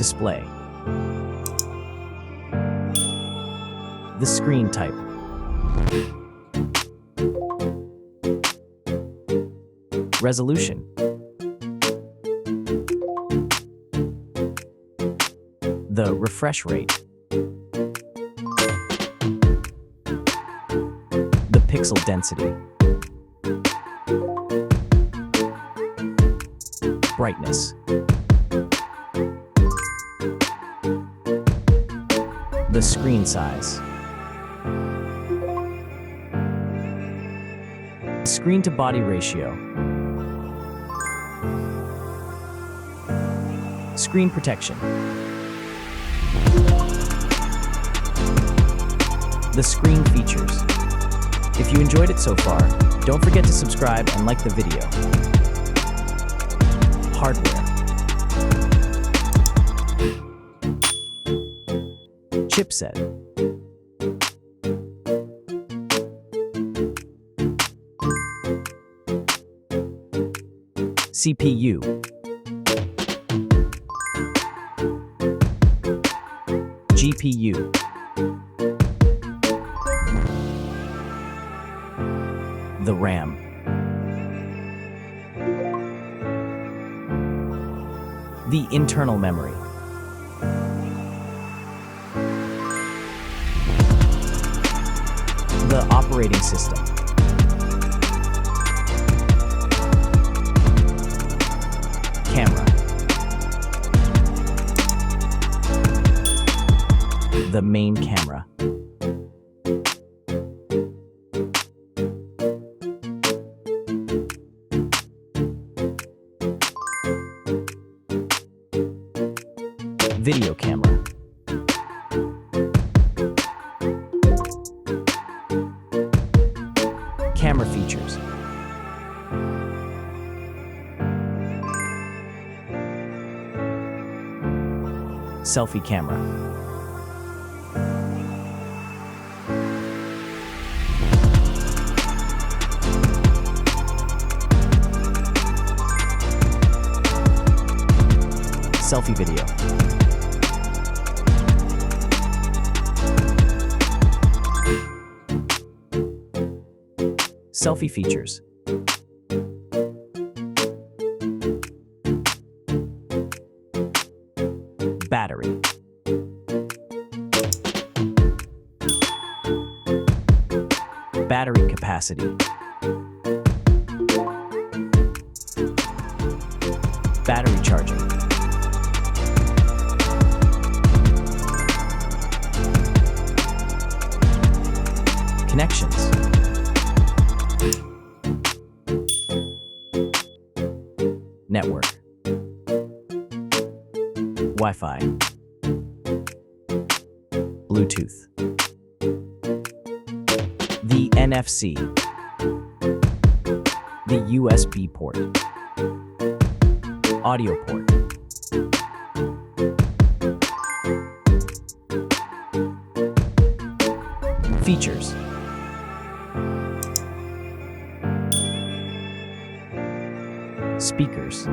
Display. The screen type. Resolution. The refresh rate. The pixel density. Brightness. The screen size. Screen-to-body ratio. Screen protection. The screen features. If you enjoyed it so far, don't forget to subscribe and like the video. Hardware. Chipset. CPU. GPU. The RAM. The internal memory. The operating system. Camera. The main camera. Video camera. Camera features. Selfie camera. Selfie video. Selfie features. Battery. Battery capacity. Battery charging. Connections. Network. Wi-Fi. Bluetooth. The NFC. The USB port. Audio port. Features. Speakers.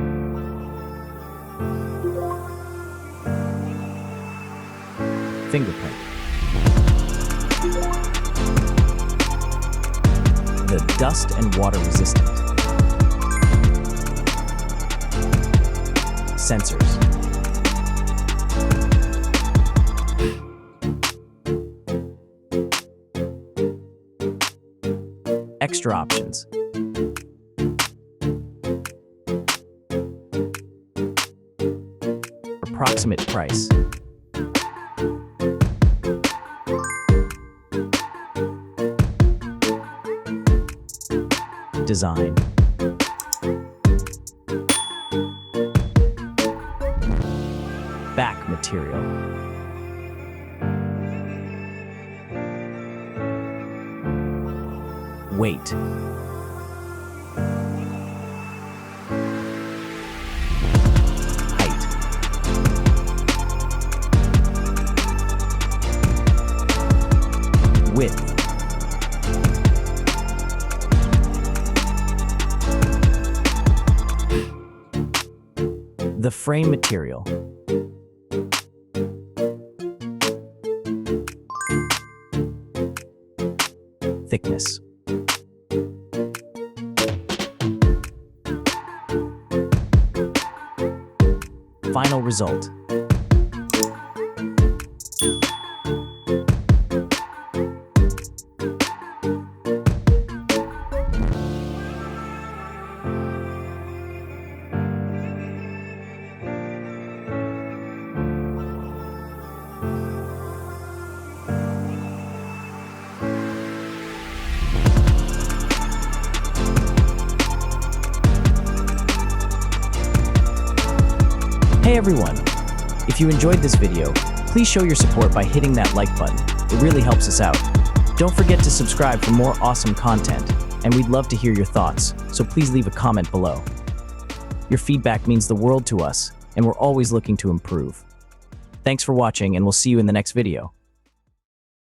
Fingerprint. The dust and water resistant. Sensors. Extra options. Approximate price. Design. Back material. Weight. Height. Width. The frame material. thickness. Final result. Hey everyone! If you enjoyed this video, please show your support by hitting that like button. It really helps us out. Don't forget to subscribe for more awesome content, and we'd love to hear your thoughts, so please leave a comment below. Your feedback means the world to us, and we're always looking to improve. Thanks for watching, and we'll see you in the next video.